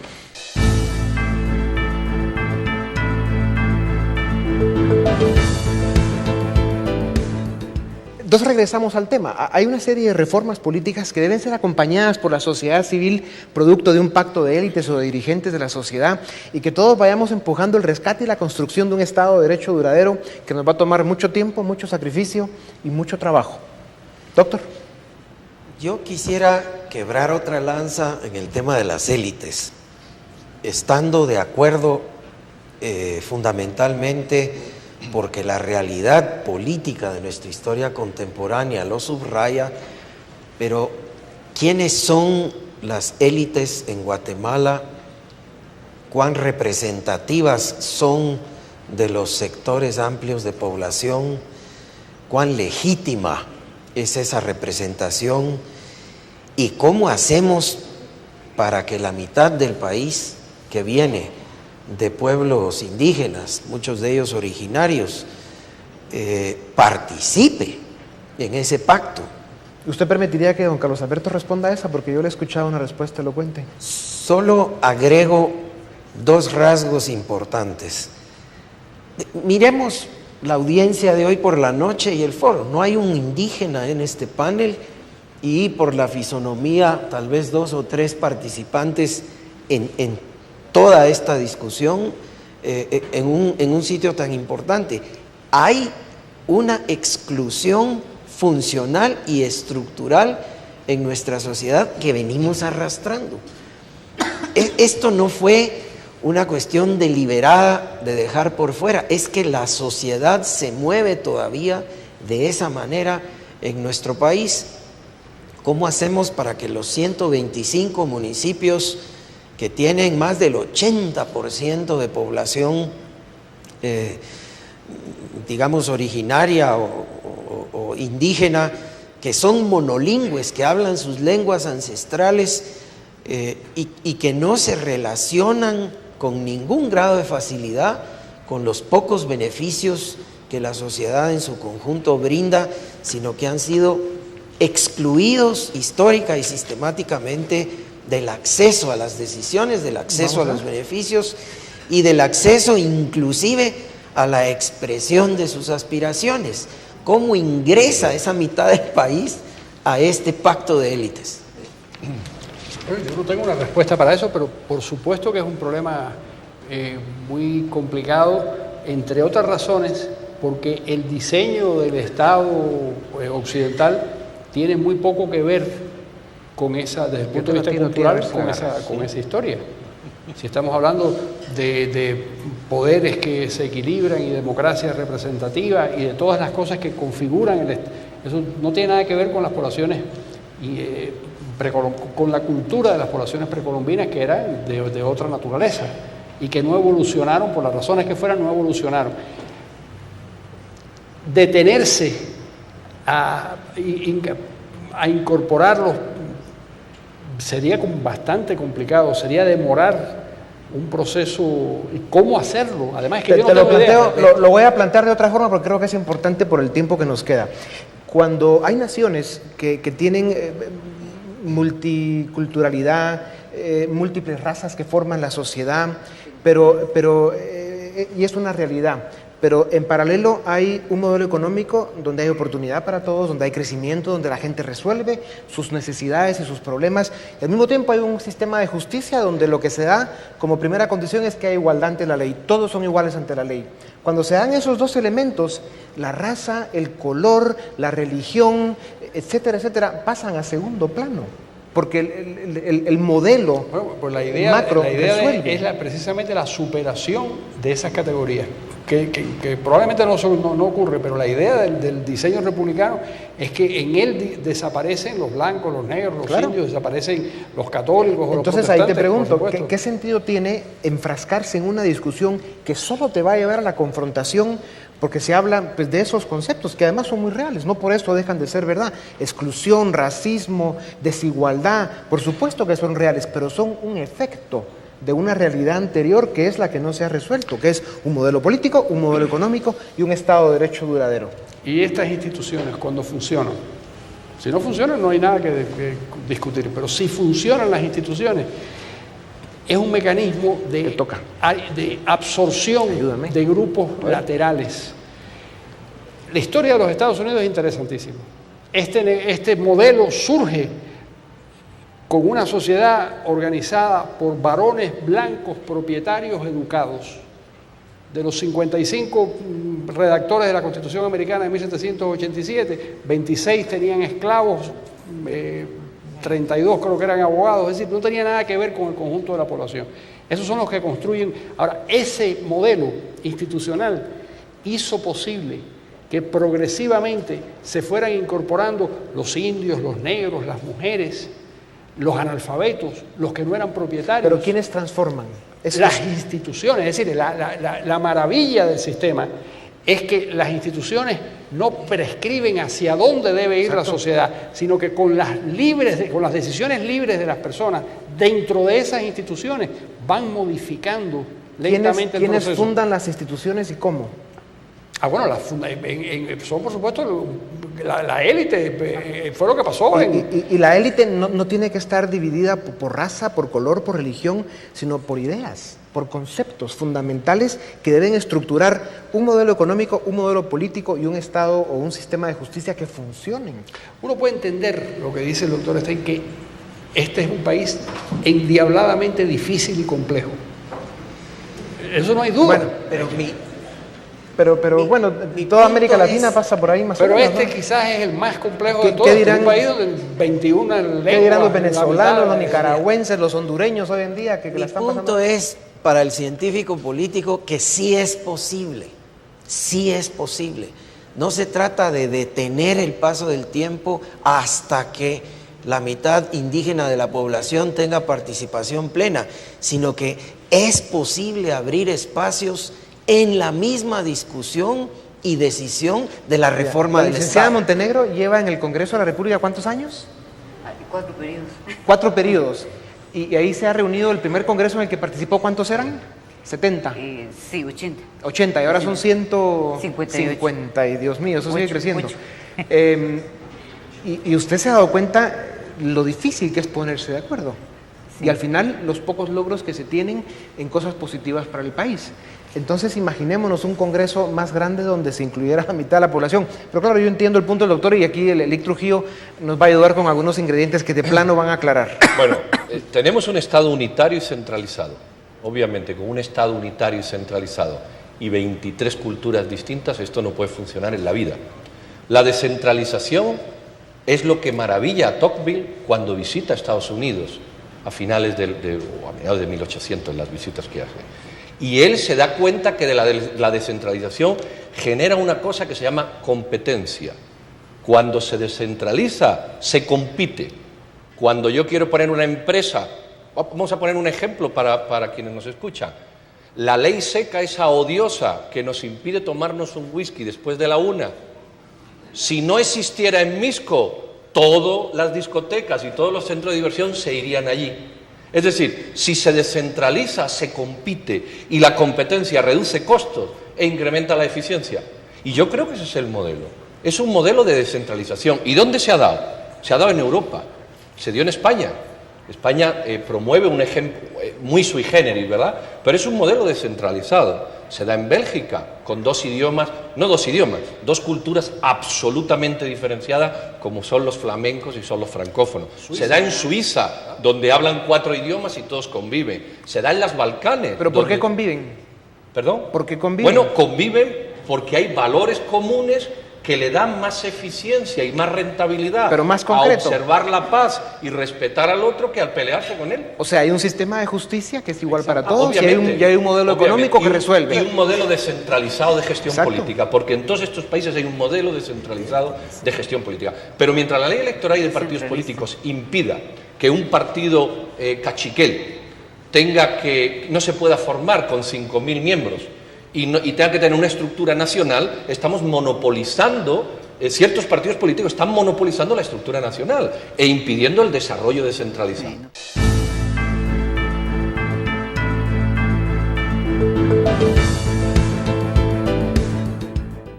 Entonces regresamos al tema. Hay una serie de reformas políticas que deben ser acompañadas por la sociedad civil, producto de un pacto de élites o de dirigentes de la sociedad, y que todos vayamos empujando el rescate y la construcción de un Estado de Derecho duradero que nos va a tomar mucho tiempo, mucho sacrificio y mucho trabajo. Doctor. Yo quisiera quebrar otra lanza en el tema de las élites, estando de acuerdo fundamentalmente porque la realidad política de nuestra historia contemporánea lo subraya, pero ¿quiénes son las élites en Guatemala? ¿Cuán representativas son de los sectores amplios de población? ¿Cuán legítima es esa representación? ¿Y cómo hacemos para que la mitad del país que viene de pueblos indígenas, muchos de ellos originarios, participe en ese pacto? ¿Usted permitiría que don Carlos Alberto responda a esa? Porque yo le he escuchado una respuesta elocuente. Solo agrego dos rasgos importantes. Miremos la audiencia de hoy por la noche y el foro. No hay un indígena en este panel y por la fisonomía tal vez 2 o 3 participantes en toda esta discusión en un sitio tan importante. Hay una exclusión funcional y estructural en nuestra sociedad que venimos arrastrando. Esto no fue una cuestión deliberada de dejar por fuera, es que la sociedad se mueve todavía de esa manera en nuestro país. ¿Cómo hacemos para que los 125 municipios que tienen más del 80% de población, digamos, originaria o indígena, que son monolingües, que hablan sus lenguas ancestrales y que no se relacionan con ningún grado de facilidad con los pocos beneficios que la sociedad en su conjunto brinda, sino que han sido excluidos histórica y sistemáticamente del acceso a las decisiones, del acceso a los beneficios y del acceso inclusive a la expresión de sus aspiraciones? ¿Cómo ingresa esa mitad del país a este pacto de élites? Yo no tengo una respuesta para eso, pero por supuesto que es un problema muy complicado, entre otras razones, porque el diseño del Estado occidental tiene muy poco que ver con esa, desde el punto de vista cultural, con esa historia. Si estamos hablando de poderes que se equilibran y democracia representativa y de todas las cosas que configuran eso no tiene nada que ver con las poblaciones con la cultura de las poblaciones precolombinas, que eran de otra naturaleza y que no evolucionaron, por las razones que fueran, no evolucionaron. Detenerse a incorporarlos sería bastante complicado, sería demorar un proceso. ¿Y cómo hacerlo? Además, que yo no tengo idea. Lo voy a plantear de otra forma porque creo que es importante por el tiempo que nos queda. Cuando hay naciones que tienen multiculturalidad, múltiples razas que forman la sociedad, y es una realidad, pero en paralelo hay un modelo económico donde hay oportunidad para todos, donde hay crecimiento, donde la gente resuelve sus necesidades y sus problemas, y al mismo tiempo hay un sistema de justicia donde lo que se da como primera condición es que hay igualdad ante la ley, todos son iguales ante la ley. Cuando se dan esos dos elementos, la raza, el color, la religión, etcétera, etcétera, pasan a segundo plano, porque el modelo pues la idea resuelve. Es precisamente la superación de esas categorías, que probablemente no ocurre, pero la idea del diseño republicano es que en él desaparecen los blancos, los negros, los indios, desaparecen los católicos o los protestantes. Entonces ahí te pregunto, ¿qué sentido tiene enfrascarse en una discusión que solo te va a llevar a la confrontación? Porque se habla pues, de esos conceptos que además son muy reales, no por esto dejan de ser verdad. Exclusión, racismo, desigualdad, por supuesto que son reales, pero son un efecto de una realidad anterior que es la que no se ha resuelto, que es un modelo político, un modelo económico y un Estado de Derecho duradero. Y estas instituciones, cuando funcionan, si no funcionan no hay nada que discutir, pero si funcionan las instituciones, es un mecanismo de absorción de grupos laterales. La historia de los Estados Unidos es interesantísima. Este modelo surge con una sociedad organizada por varones blancos propietarios educados. De los 55 redactores de la Constitución Americana de 1787, 26 tenían esclavos, 32 creo que eran abogados, es decir, no tenía nada que ver con el conjunto de la población. Esos son los que construyen. Ahora, ese modelo institucional hizo posible que progresivamente se fueran incorporando los indios, los negros, las mujeres, los analfabetos, los que no eran propietarios. ¿Pero quiénes transforman? Las instituciones, es decir, la maravilla del sistema es que las instituciones no prescriben hacia dónde debe ir la sociedad, sino que con las decisiones libres de las personas dentro de esas instituciones van modificando lentamente el proceso. ¿Quiénes fundan las instituciones y cómo? Bueno, son por supuesto la élite, fue lo que pasó. Y la élite no tiene que estar dividida por raza, por color, por religión, sino por ideas, por conceptos fundamentales que deben estructurar un modelo económico, un modelo político y un Estado o un sistema de justicia que funcionen. Uno puede entender lo que dice el doctor Stein, que este es un país endiabladamente difícil y complejo. Eso no hay duda. Bueno, pero bueno, toda América Latina pasa por ahí más o menos. Pero ¿no? Quizás es el más complejo de todos. ¿Qué dirán, un país donde 21 lenguas, ¿qué dirán los venezolanos, los nicaragüenses, los hondureños hoy en día que la están pasando? Mi punto es, para el científico político, que sí es posible. Sí es posible. No se trata de detener el paso del tiempo hasta que la mitad indígena de la población tenga participación plena, sino que es posible abrir espacios en la misma discusión y decisión de la reforma del Estado. La licenciada Montenegro lleva en el Congreso de la República ¿cuántos años? 4 periodos. 4 periodos. Y ahí se ha reunido el primer Congreso en el que participó, ¿cuántos eran? 70. Sí, 80. 80, y ahora son 150, y Dios mío, eso sigue creciendo. Y usted se ha dado cuenta lo difícil que es ponerse de acuerdo. Sí. Y al final los pocos logros que se tienen en cosas positivas para el país. Entonces imaginémonos un congreso más grande donde se incluyera la mitad de la población. Pero claro, yo entiendo el punto del doctor y aquí el Elic Trujillo nos va a ayudar con algunos ingredientes que de plano van a aclarar. Bueno, tenemos un Estado unitario y centralizado. Obviamente, con un Estado unitario y centralizado y 23 culturas distintas, esto no puede funcionar en la vida. La descentralización es lo que maravilla a Tocqueville cuando visita Estados Unidos a finales o a mediados de 1800 en las visitas que hace. Y él se da cuenta que la descentralización genera una cosa que se llama competencia. Cuando se descentraliza, se compite. Cuando yo quiero poner una empresa, vamos a poner un ejemplo para quienes nos escuchan. La ley seca, esa odiosa que nos impide tomarnos un whisky después de la 1, si no existiera en Misco, todas las discotecas y todos los centros de diversión se irían allí. Es decir, si se descentraliza, se compite y la competencia reduce costos e incrementa la eficiencia. Y yo creo que ese es el modelo. Es un modelo de descentralización. ¿Y dónde se ha dado? Se ha dado en Europa, se dio en España. España promueve un ejemplo muy sui generis, ¿verdad? Pero es un modelo descentralizado. Se da en Bélgica con 2 idiomas, no 2 idiomas, 2 culturas absolutamente diferenciadas como son los flamencos y son los francófonos. Se da en Suiza, donde hablan 4 idiomas y todos conviven. Se da en las Balcanes. ¿Pero por qué conviven? ¿Perdón? ¿Por qué conviven? Bueno, conviven porque hay valores comunes que le dan más eficiencia y más rentabilidad. Pero más concreto. A observar la paz y respetar al otro que al pelearse con él. O sea, hay un sistema de justicia que es igual para todos y hay un modelo económico que resuelve. Y un modelo descentralizado de gestión política, porque en todos estos países hay un modelo descentralizado de gestión política. Pero mientras la ley electoral y de partidos políticos impida que un partido cachiquel no se pueda formar con 5.000 miembros, y tenga que tener una estructura nacional, estamos monopolizando, ciertos partidos políticos están monopolizando la estructura nacional e impidiendo el desarrollo descentralizado.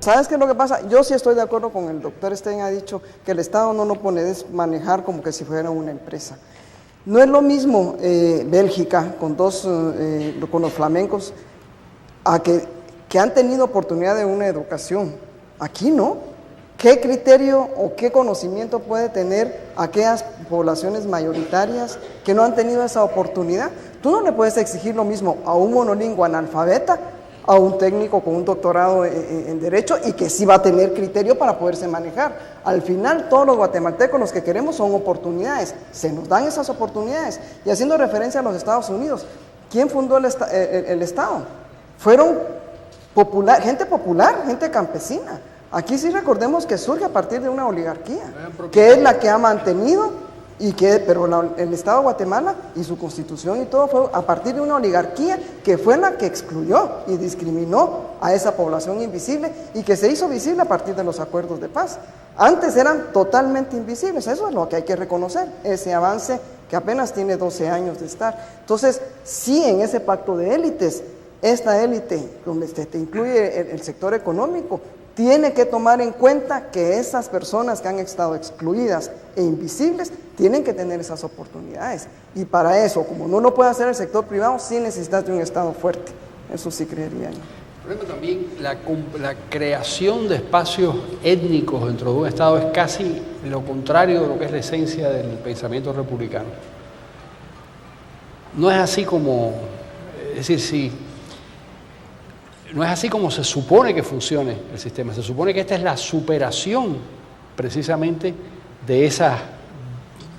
¿Sabes qué es lo que pasa? Yo sí estoy de acuerdo con el doctor Stein, ha dicho que el Estado no lo puede manejar como que si fuera una empresa. No es lo mismo Bélgica con los flamencos, a que han tenido oportunidad de una educación, Aquí no. ¿Qué criterio o qué conocimiento puede tener aquellas poblaciones mayoritarias que no han tenido esa oportunidad? Tú no le puedes exigir lo mismo a un monolingüe analfabeta, a un técnico con un doctorado en Derecho y que sí va a tener criterio para poderse manejar. Al final, todos los guatemaltecos los que queremos son oportunidades. Se nos dan esas oportunidades. Y haciendo referencia a los Estados Unidos, ¿quién fundó el Estado? Fueron gente popular, gente campesina. Aquí sí recordemos que surge a partir de una oligarquía, que es la que ha mantenido, pero el Estado de Guatemala y su constitución y todo fue a partir de una oligarquía que fue la que excluyó y discriminó a esa población invisible y que se hizo visible a partir de los acuerdos de paz. Antes eran totalmente invisibles, eso es lo que hay que reconocer, ese avance que apenas tiene 12 años de estar. Entonces, sí, en ese pacto de élites, esta élite, donde te incluye el sector económico, tiene que tomar en cuenta que esas personas que han estado excluidas e invisibles tienen que tener esas oportunidades. Y para eso, como no lo puede hacer el sector privado, sí necesitas de un Estado fuerte. Eso sí creería yo. Por ejemplo, también la creación de espacios étnicos dentro de un Estado es casi lo contrario de lo que es la esencia del pensamiento republicano. No es así como, es decir, sí. No es así como se supone que funcione el sistema. Se supone que esta es la superación precisamente de esas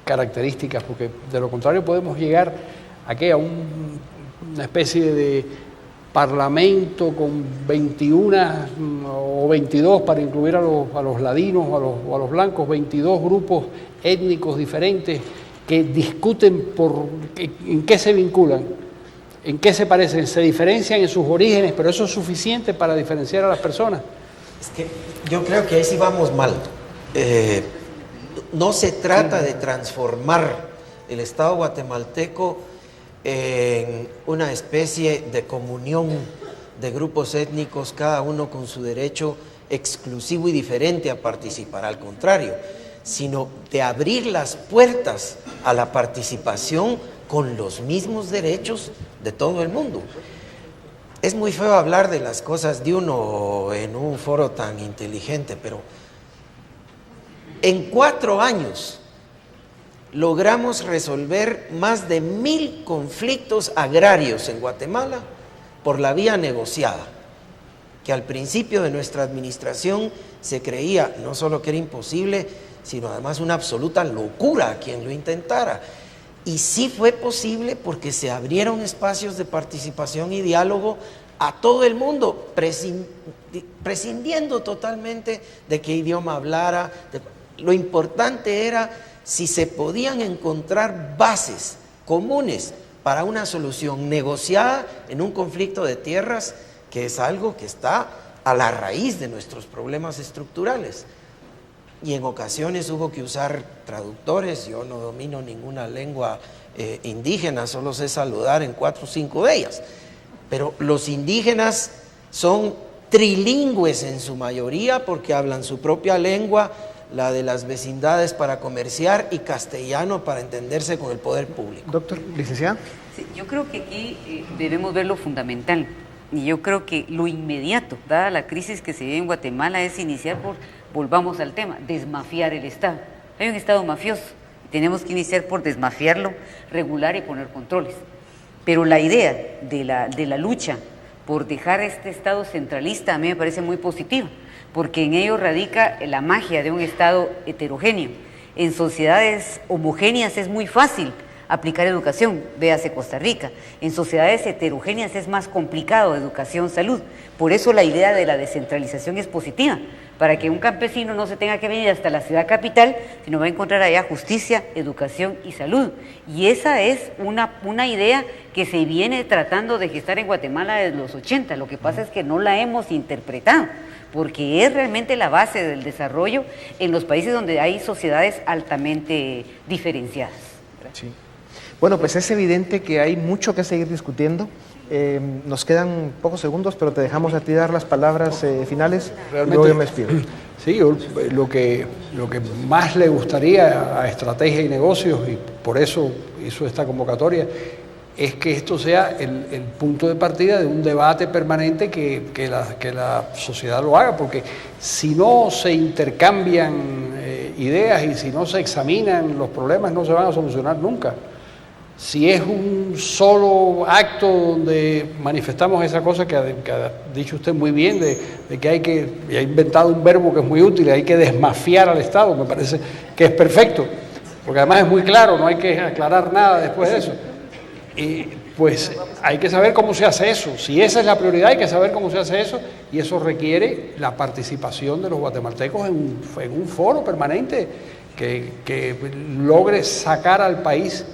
características, porque de lo contrario podemos llegar a una especie de parlamento con 21 o 22 para incluir a los ladinos o a los blancos, 22 grupos étnicos diferentes que discuten en qué se vinculan. ¿En qué se parecen? Se diferencian en sus orígenes, pero eso es suficiente para diferenciar a las personas. Es que yo creo que ahí sí vamos mal. No se trata de transformar el Estado guatemalteco en una especie de comunión de grupos étnicos, cada uno con su derecho exclusivo y diferente a participar. Al contrario, sino de abrir las puertas a la participación con los mismos derechos de todo el mundo. Es muy feo hablar de las cosas de uno en un foro tan inteligente, pero en 4 años logramos resolver más de 1000 conflictos agrarios en Guatemala por la vía negociada, que al principio de nuestra administración se creía no solo que era imposible, sino además una absoluta locura a quien lo intentara. Y sí fue posible porque se abrieron espacios de participación y diálogo a todo el mundo, prescindiendo totalmente de qué idioma hablara. Lo importante era si se podían encontrar bases comunes para una solución negociada en un conflicto de tierras, que es algo que está a la raíz de nuestros problemas estructurales. Y en ocasiones hubo que usar traductores. Yo no domino ninguna lengua indígena, solo sé saludar en 4 o 5 de ellas. Pero los indígenas son trilingües en su mayoría porque hablan su propia lengua, la de las vecindades para comerciar y castellano para entenderse con el poder público. Doctor, licenciada. Sí, yo creo que aquí debemos ver lo fundamental. Y yo creo que lo inmediato, dada la crisis que se vive en Guatemala, es iniciar volvamos al tema, desmafiar el Estado. Hay un Estado mafioso, y tenemos que iniciar por desmafiarlo, regular y poner controles. Pero la idea de la lucha por dejar este Estado centralista a mí me parece muy positiva, porque en ello radica la magia de un Estado heterogéneo. En sociedades homogéneas es muy fácil aplicar educación, véase Costa Rica. En sociedades heterogéneas es más complicado, educación, salud. Por eso la idea de la descentralización es positiva, para que un campesino no se tenga que venir hasta la ciudad capital, sino va a encontrar allá justicia, educación y salud. Y esa es una idea que se viene tratando de gestar en Guatemala desde los 80. Lo que pasa es que no la hemos interpretado, porque es realmente la base del desarrollo en los países donde hay sociedades altamente diferenciadas. Sí. Bueno, pues es evidente que hay mucho que seguir discutiendo. Nos quedan pocos segundos, pero te dejamos a ti dar las palabras finales. Realmente, luego yo me despido. Sí, lo que más le gustaría a Estrategia y Negocios, y por eso hizo esta convocatoria, es que esto sea el punto de partida de un debate permanente que la sociedad lo haga, porque si no se intercambian ideas y si no se examinan los problemas no se van a solucionar nunca. Si es un solo acto donde manifestamos esa cosa que ha dicho usted muy bien, de que y ha inventado un verbo que es muy útil, hay que desmafiar al Estado, me parece que es perfecto, porque además es muy claro, no hay que aclarar nada después de eso. Y pues hay que saber cómo se hace eso. Si esa es la prioridad, hay que saber cómo se hace eso, y eso requiere la participación de los guatemaltecos en un foro permanente que logre sacar al país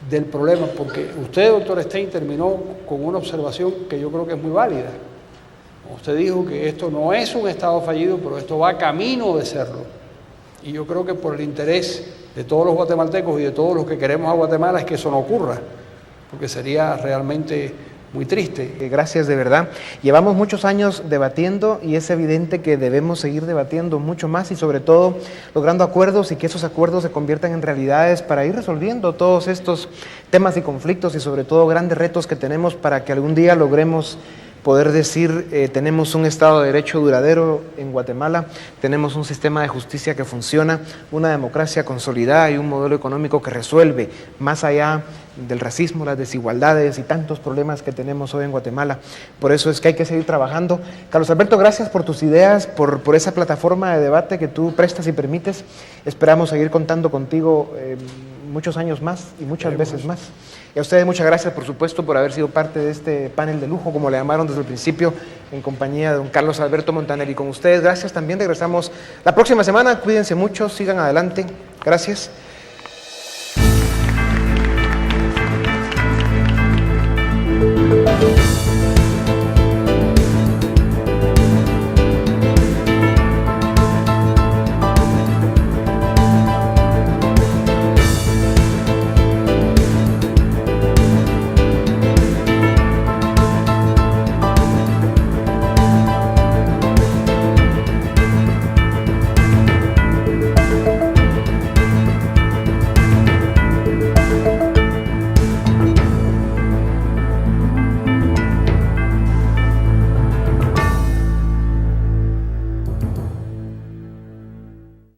del problema, porque usted, doctor Stein, terminó con una observación que yo creo que es muy válida. Usted dijo que esto no es un Estado fallido, pero esto va camino de serlo. Y yo creo que por el interés de todos los guatemaltecos y de todos los que queremos a Guatemala es que eso no ocurra, porque sería realmente muy triste. Gracias de verdad. Llevamos muchos años debatiendo y es evidente que debemos seguir debatiendo mucho más y sobre todo logrando acuerdos y que esos acuerdos se conviertan en realidades para ir resolviendo todos estos temas y conflictos y sobre todo grandes retos que tenemos para que algún día logremos poder decir tenemos un Estado de Derecho duradero en Guatemala, tenemos un sistema de justicia que funciona, una democracia consolidada y un modelo económico que resuelve más allá del racismo, las desigualdades y tantos problemas que tenemos hoy en Guatemala. Por eso es que hay que seguir trabajando. Carlos Alberto, gracias por tus ideas, por esa plataforma de debate que tú prestas y permites. Esperamos seguir contando contigo muchos años más y muchas veces más. Y a ustedes muchas gracias, por supuesto, por haber sido parte de este panel de lujo, como le llamaron desde el principio, en compañía de don Carlos Alberto Montaner. Y con ustedes, gracias también. Regresamos la próxima semana. Cuídense mucho, sigan adelante. Gracias.